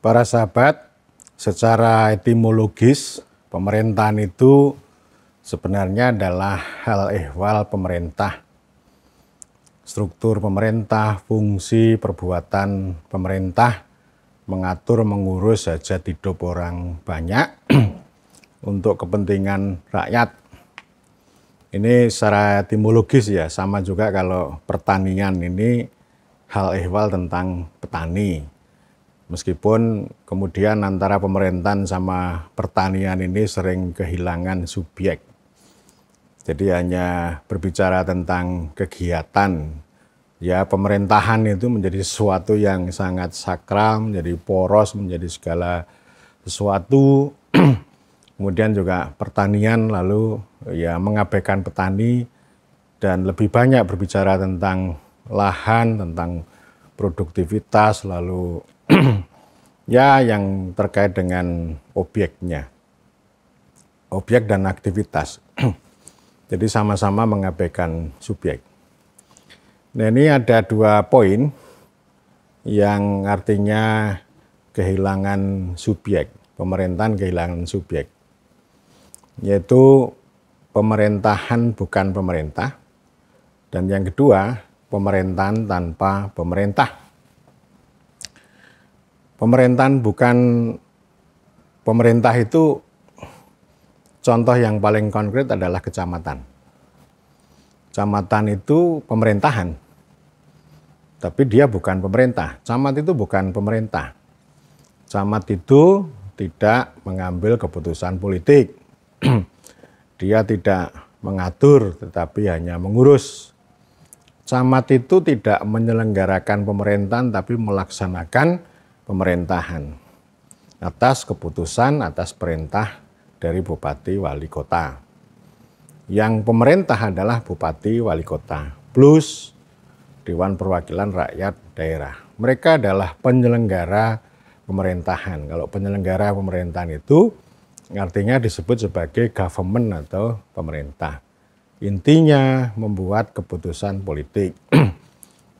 Para sahabat, secara etimologis, pemerintahan itu sebenarnya adalah hal ehwal pemerintah. Struktur pemerintah, fungsi, perbuatan pemerintah, mengatur, mengurus hajat hidup orang banyak untuk kepentingan rakyat. Ini secara etimologis ya, sama juga kalau pertanian ini hal ehwal tentang petani. Meskipun kemudian antara pemerintahan sama pertanian ini sering kehilangan subjek. Jadi hanya berbicara tentang kegiatan. Ya, pemerintahan itu menjadi sesuatu yang sangat sakral, menjadi poros, menjadi segala sesuatu. Kemudian juga pertanian lalu ya mengabaikan petani dan lebih banyak berbicara tentang lahan, tentang produktivitas, lalu ya yang terkait dengan objeknya, objek dan aktivitas. Jadi sama-sama mengabaikan subjek. Nah, ini ada 2 poin yang artinya kehilangan subjek, pemerintahan kehilangan subjek, yaitu pemerintahan bukan pemerintah, dan yang kedua pemerintahan tanpa pemerintah. Pemerintahan bukan pemerintah itu contoh yang paling konkret adalah kecamatan. Kecamatan itu pemerintahan, tapi dia bukan pemerintah. Camat itu bukan pemerintah. Camat itu tidak mengambil keputusan politik. Dia tidak mengatur, tetapi hanya mengurus. Camat itu tidak menyelenggarakan pemerintahan, tapi melaksanakan pemerintahan atas keputusan, atas perintah dari bupati wali kota. Yang pemerintah adalah bupati wali kota plus Dewan Perwakilan Rakyat Daerah. Mereka adalah penyelenggara pemerintahan. Kalau penyelenggara pemerintahan itu artinya disebut sebagai government atau pemerintah. Intinya membuat keputusan politik.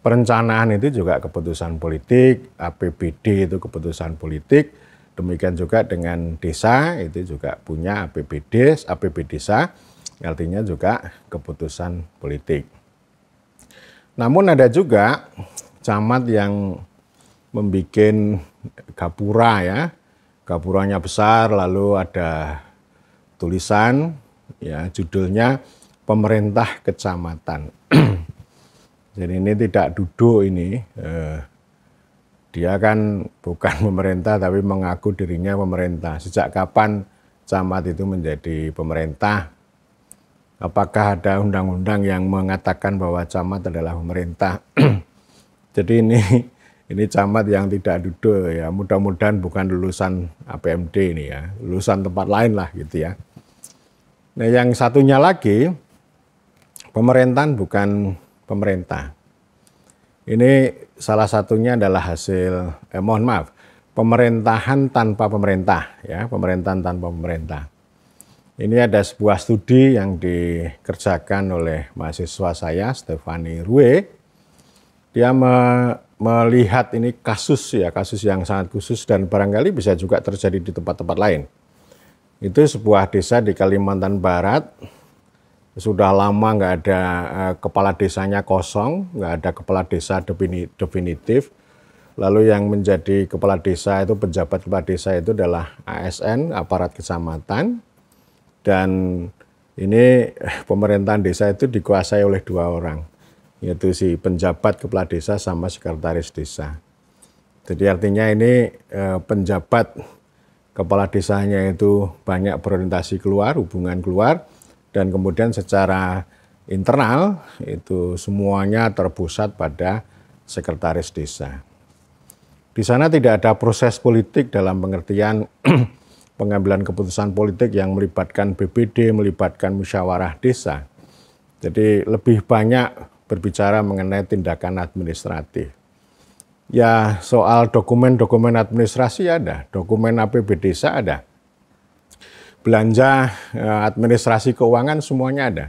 Perencanaan itu juga keputusan politik, APBD itu keputusan politik, demikian juga dengan desa itu juga punya APBD desa, artinya juga keputusan politik. Namun ada juga camat yang membuat gapura ya, gapuranya besar lalu ada tulisan ya judulnya pemerintah kecamatan. Jadi ini tidak duduk ini, dia kan bukan pemerintah tapi mengaku dirinya pemerintah. Sejak kapan camat itu menjadi pemerintah? Apakah ada undang-undang yang mengatakan bahwa camat adalah pemerintah? Jadi ini camat yang tidak duduk ya, mudah-mudahan bukan lulusan APMD ini ya, lulusan tempat lain lah gitu ya. Nah yang satunya lagi, pemerintahan bukan pemerintah. Ini salah satunya adalah hasil, pemerintahan tanpa pemerintah, ya, pemerintahan tanpa pemerintah. Ini ada sebuah studi yang dikerjakan oleh mahasiswa saya, Stefani Rue. Dia melihat ini kasus yang sangat khusus dan barangkali bisa juga terjadi di tempat-tempat lain. Itu sebuah desa di Kalimantan Barat. Sudah lama nggak ada kepala desanya kosong, nggak ada kepala desa definitif. Lalu yang menjadi kepala desa itu, penjabat kepala desa itu adalah ASN, aparat kecamatan. Dan ini pemerintahan desa itu dikuasai oleh 2 orang, yaitu si penjabat kepala desa sama sekretaris desa. Jadi artinya ini penjabat kepala desanya itu banyak berorientasi keluar, hubungan keluar, dan kemudian secara internal itu semuanya terpusat pada sekretaris desa. Di sana tidak ada proses politik dalam pengertian pengambilan keputusan politik yang melibatkan BPD, melibatkan musyawarah desa. Jadi lebih banyak berbicara mengenai tindakan administratif. Ya soal dokumen-dokumen administrasi ada, dokumen APBD desa ada. Belanja administrasi keuangan semuanya ada.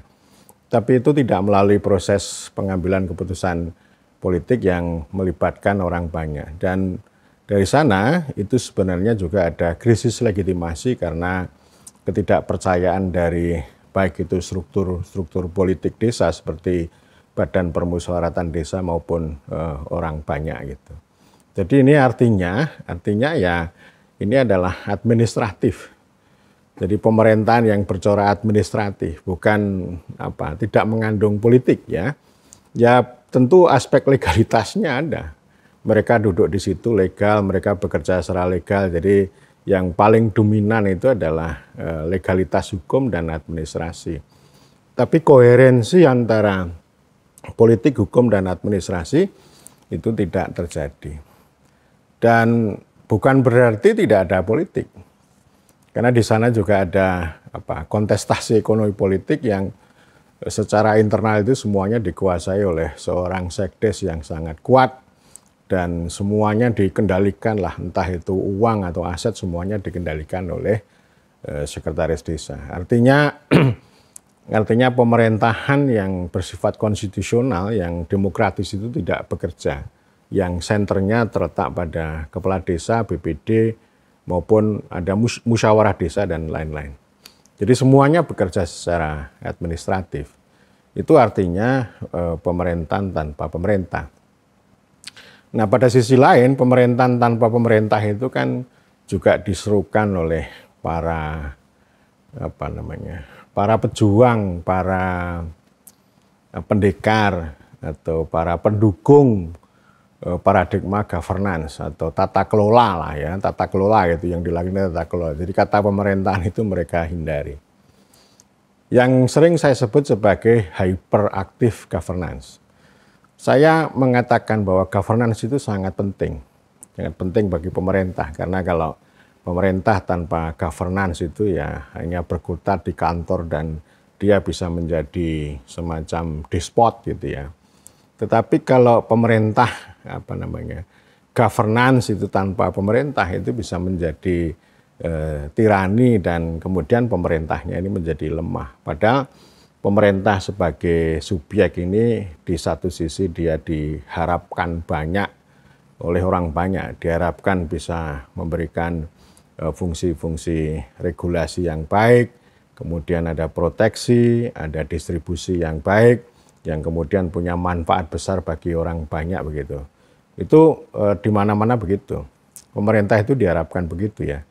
Tapi itu tidak melalui proses pengambilan keputusan politik yang melibatkan orang banyak. Dan Dari sana itu sebenarnya juga ada krisis legitimasi karena ketidakpercayaan dari baik itu struktur politik desa seperti badan permusyawaratan desa maupun orang banyak gitu. Jadi ini artinya ya ini adalah administratif. Jadi pemerintahan yang bercorak administratif, bukan tidak mengandung politik ya. Ya tentu aspek legalitasnya ada. Mereka duduk di situ legal, mereka bekerja secara legal. Jadi yang paling dominan itu adalah legalitas hukum dan administrasi. Tapi koherensi antara politik, hukum, dan administrasi itu tidak terjadi. Dan bukan berarti tidak ada politik. Karena di sana juga ada kontestasi ekonomi politik yang secara internal itu semuanya dikuasai oleh seorang sekdes yang sangat kuat dan semuanya dikendalikan lah, entah itu uang atau aset semuanya dikendalikan oleh sekretaris desa. Artinya pemerintahan yang bersifat konstitusional, yang demokratis itu tidak bekerja, yang senternya terletak pada kepala desa, BPD, maupun ada musyawarah desa dan lain-lain. Jadi semuanya bekerja secara administratif. Itu artinya pemerintahan tanpa pemerintah. Nah pada sisi lain pemerintahan tanpa pemerintah itu kan juga diserukan oleh para pejuang, para pendekar atau para pendukung paradigma governance atau tata kelola lah ya, tata kelola itu yang dilakukan tata kelola. Jadi kata pemerintahan itu mereka hindari. Yang sering saya sebut sebagai hyperactive governance. Saya mengatakan bahwa governance itu sangat penting bagi pemerintah karena kalau pemerintah tanpa governance itu ya hanya berkutat di kantor dan dia bisa menjadi semacam despot gitu ya. Tetapi kalau pemerintah governance itu tanpa pemerintah itu bisa menjadi tirani dan kemudian pemerintahnya ini menjadi lemah. Padahal pemerintah sebagai subjek ini di satu sisi dia diharapkan banyak oleh orang banyak, diharapkan bisa memberikan fungsi-fungsi regulasi yang baik, kemudian ada proteksi, ada distribusi yang baik, yang kemudian punya manfaat besar bagi orang banyak begitu. Itu di mana-mana begitu. Pemerintah itu diharapkan begitu ya.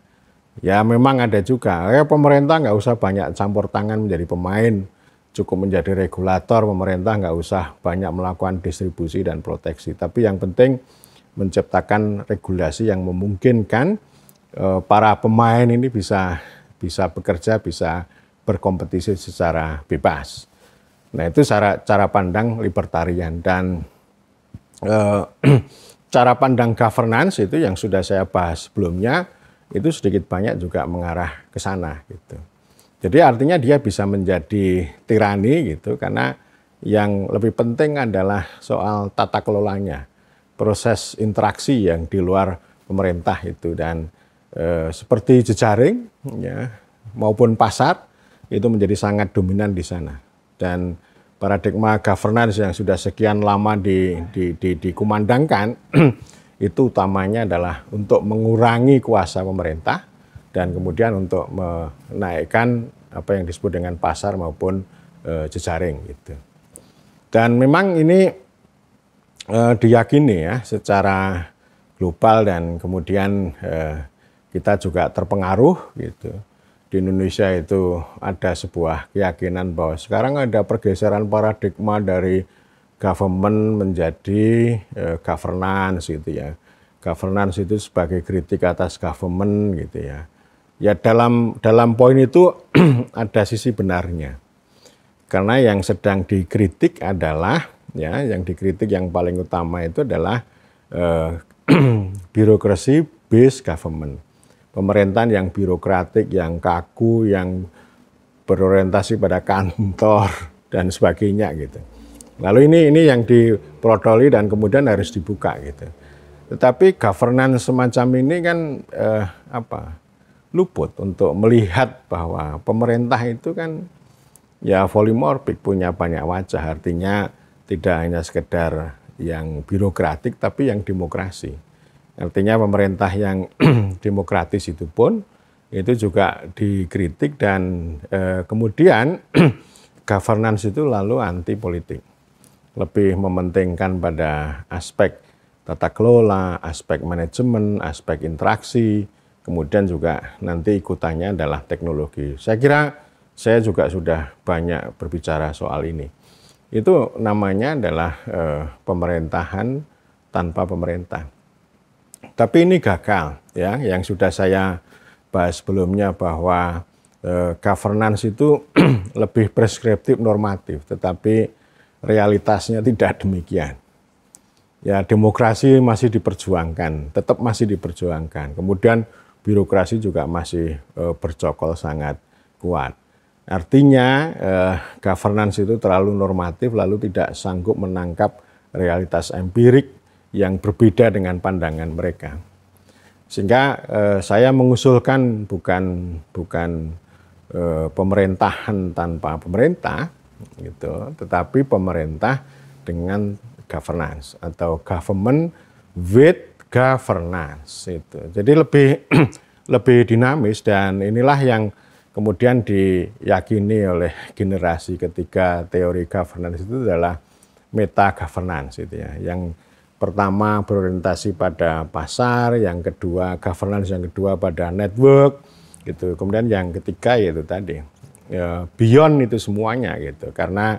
Ya memang ada juga, pemerintah nggak usah banyak campur tangan menjadi pemain, cukup menjadi regulator, pemerintah nggak usah banyak melakukan distribusi dan proteksi. Tapi yang penting menciptakan regulasi yang memungkinkan para pemain ini bisa bekerja, bisa berkompetisi secara bebas. Nah itu cara pandang libertarian dan cara pandang governance itu yang sudah saya bahas sebelumnya itu sedikit banyak juga mengarah ke sana gitu. Jadi artinya dia bisa menjadi tirani gitu karena yang lebih penting adalah soal tata kelolanya, proses interaksi yang di luar pemerintah itu dan seperti jejaring ya maupun pasar itu menjadi sangat dominan di sana. Dan paradigma governance yang sudah sekian lama dikumandangkan itu utamanya adalah untuk mengurangi kuasa pemerintah dan kemudian untuk menaikkan apa yang disebut dengan pasar maupun jejaring gitu. Dan memang ini diyakini ya secara global dan kemudian kita juga terpengaruh gitu. Di Indonesia itu ada sebuah keyakinan bahwa sekarang ada pergeseran paradigma dari government menjadi governance gitu ya. Governance itu sebagai kritik atas government gitu ya. Ya dalam poin itu ada sisi benarnya. Karena yang sedang dikritik adalah ya yang dikritik yang paling utama itu adalah birokrasi based government. Pemerintahan yang birokratik, yang kaku, yang berorientasi pada kantor dan sebagainya gitu. Lalu ini yang diprodoli dan kemudian harus dibuka gitu. Tetapi governance semacam ini kan luput untuk melihat bahwa pemerintah itu kan ya polimorfik, punya banyak wajah, artinya tidak hanya sekedar yang birokratik tapi yang demokrasi. Artinya pemerintah yang demokratis itu pun itu juga dikritik dan kemudian governance itu lalu anti politik. Lebih mementingkan pada aspek tata kelola, aspek manajemen, aspek interaksi, kemudian juga nanti ikutannya adalah teknologi. Saya kira saya juga sudah banyak berbicara soal ini. Itu namanya adalah pemerintahan tanpa pemerintah. Tapi ini gagal, ya. Yang sudah saya bahas sebelumnya bahwa governance itu lebih preskriptif normatif, tetapi realitasnya tidak demikian. Ya, demokrasi masih diperjuangkan, tetap masih diperjuangkan. Kemudian birokrasi juga masih bercokol sangat kuat. Artinya governance itu terlalu normatif lalu tidak sanggup menangkap realitas empirik yang berbeda dengan pandangan mereka. Sehingga saya mengusulkan bukan pemerintahan tanpa pemerintah, gitu, tetapi pemerintah dengan governance atau government with governance itu. Jadi lebih dinamis, dan inilah yang kemudian diyakini oleh generasi ketiga teori governance itu adalah meta governance itu ya. Yang pertama berorientasi pada pasar, yang kedua governance, yang kedua pada network gitu. Kemudian yang ketiga yaitu tadi beyond itu semuanya gitu. Karena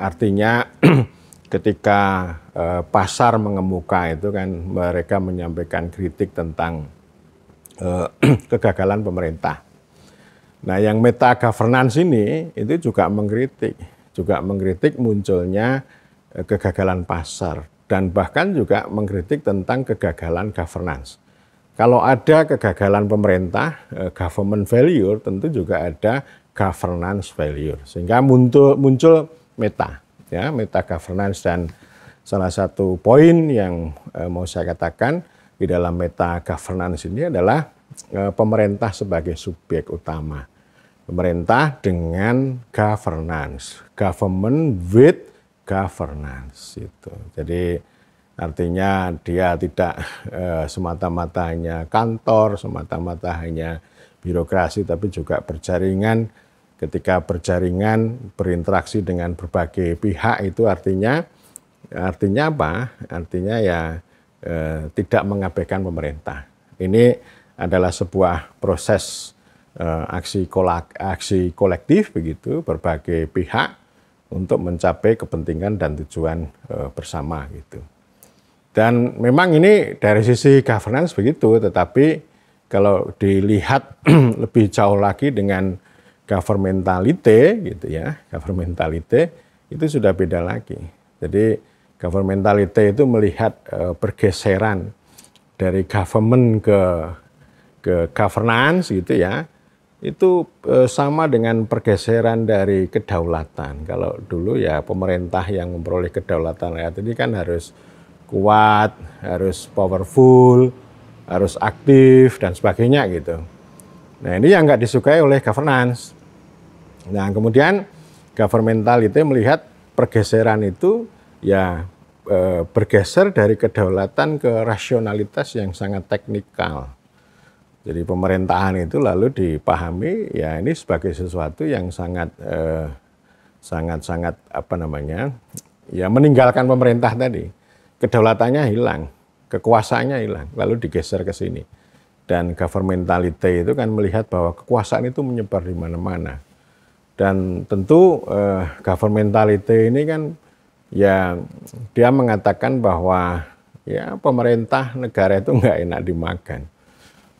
artinya ketika pasar mengemuka itu kan mereka menyampaikan kritik tentang kegagalan pemerintah. Nah, yang meta governance ini itu juga mengkritik munculnya kegagalan pasar dan bahkan juga mengkritik tentang kegagalan governance. Kalau ada kegagalan pemerintah, government failure, tentu juga ada governance failure. Sehingga muncul meta, ya, meta governance. Dan salah satu poin yang mau saya katakan di dalam meta governance ini adalah pemerintah sebagai subjek utama. Pemerintah dengan governance, government with governance itu. Jadi artinya dia tidak semata-mata hanya kantor, semata-mata hanya birokrasi, tapi juga berjaringan. Ketika berjaringan berinteraksi dengan berbagai pihak itu artinya apa? Artinya ya tidak mengabaikan pemerintah. Ini adalah sebuah proses aksi kolektif begitu, berbagai pihak untuk mencapai kepentingan dan tujuan bersama gitu. Dan memang ini dari sisi governance begitu, tetapi kalau dilihat lebih jauh lagi dengan governmentality gitu ya, governmentality itu sudah beda lagi. Jadi governmentality itu melihat pergeseran dari government ke governance gitu ya. Itu sama dengan pergeseran dari kedaulatan. Kalau dulu ya pemerintah yang memperoleh kedaulatan rakyat ini kan harus kuat, harus powerful, harus aktif dan sebagainya gitu. Nah, ini yang nggak disukai oleh governance. Nah, kemudian governmentality melihat pergeseran itu ya bergeser dari kedaulatan ke rasionalitas yang sangat teknikal. Jadi pemerintahan itu lalu dipahami ya ini sebagai sesuatu yang sangat apa namanya, ya meninggalkan pemerintah tadi. Kedaulatannya hilang, kekuasaannya hilang, lalu digeser ke sini. Dan governmentality itu kan melihat bahwa kekuasaan itu menyebar di mana-mana. Dan tentu governmentality ini kan ya dia mengatakan bahwa ya pemerintah negara itu nggak enak dimakan.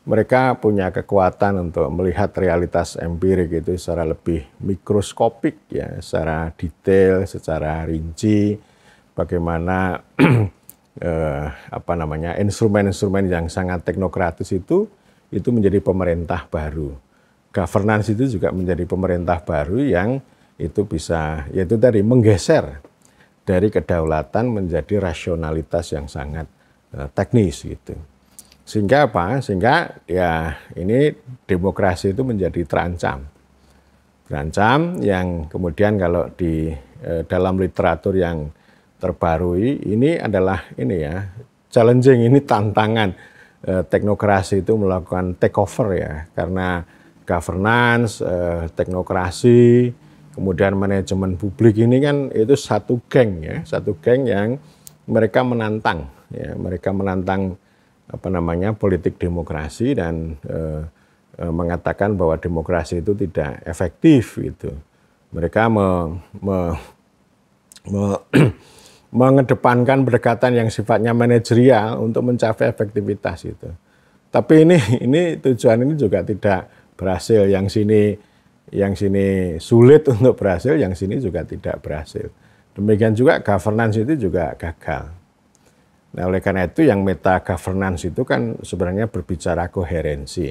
Mereka punya kekuatan untuk melihat realitas empirik itu secara lebih mikroskopik ya, secara detail, secara rinci, bagaimana apa namanya instrumen-instrumen yang sangat teknokratis itu menjadi pemerintah baru. Governance itu juga menjadi pemerintah baru yang itu bisa yaitu tadi menggeser dari kedaulatan menjadi rasionalitas yang sangat teknis gitu. Sehingga apa? Sehingga ya ini demokrasi itu menjadi terancam. Terancam yang kemudian kalau di dalam literatur yang terbarui ini adalah ini ya challenging, ini tantangan teknokrasi itu melakukan takeover ya, karena governance, teknokrasi, kemudian manajemen publik ini kan itu satu geng ya, satu geng yang mereka menantang ya, mereka menantang apa namanya politik demokrasi dan mengatakan bahwa demokrasi itu tidak efektif gitu. Mereka mengedepankan pendekatan yang sifatnya manajerial untuk mencapai efektivitas itu. Tapi ini tujuan ini juga tidak berhasil. Yang sini sulit untuk berhasil, yang sini juga tidak berhasil. Demikian juga governance itu juga gagal. Nah, oleh karena itu yang meta governance itu kan sebenarnya berbicara koherensi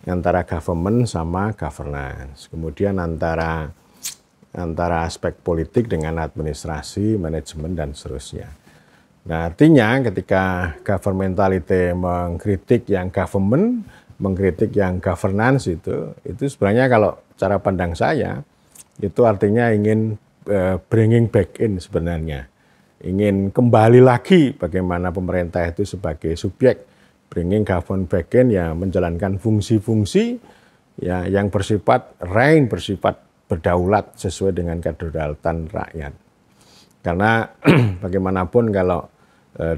antara government sama governance. Kemudian antara aspek politik dengan administrasi, manajemen, dan seterusnya. Nah, artinya ketika governmentality mengkritik yang government, mengkritik yang governance itu sebenarnya kalau cara pandang saya, itu artinya ingin bringing back in sebenarnya. Ingin kembali lagi bagaimana pemerintah itu sebagai subjek, bringing government back in, ya menjalankan fungsi-fungsi ya yang bersifat reign, bersifat berdaulat sesuai dengan kedaulatan rakyat. Karena bagaimanapun kalau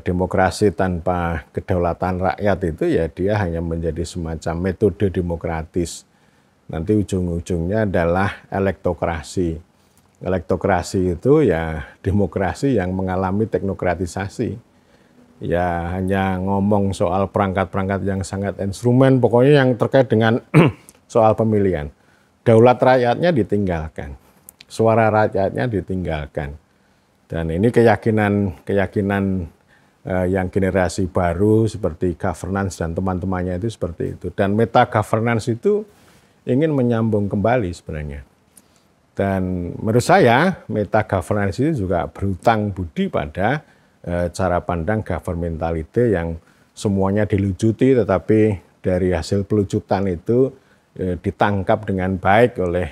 demokrasi tanpa kedaulatan rakyat itu ya dia hanya menjadi semacam metode demokratis. Nanti ujung-ujungnya adalah elektokrasi. Elektokrasi itu ya demokrasi yang mengalami teknokratisasi. Ya hanya ngomong soal perangkat-perangkat yang sangat instrumen, pokoknya yang terkait dengan soal pemilihan. Daulat rakyatnya ditinggalkan, suara rakyatnya ditinggalkan. Dan ini keyakinan yang generasi baru seperti governance dan teman-temannya itu seperti itu. Dan meta governance itu ingin menyambung kembali sebenarnya. Dan menurut saya meta governance itu juga berhutang budi pada cara pandang governmentality yang semuanya dilucuti, tetapi dari hasil pelucutan itu ditangkap dengan baik oleh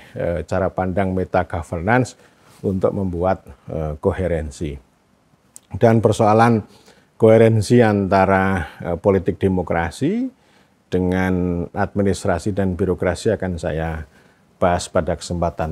cara pandang meta governance untuk membuat koherensi. Dan persoalan koherensi antara politik demokrasi dengan administrasi dan birokrasi akan saya bahas pada kesempatan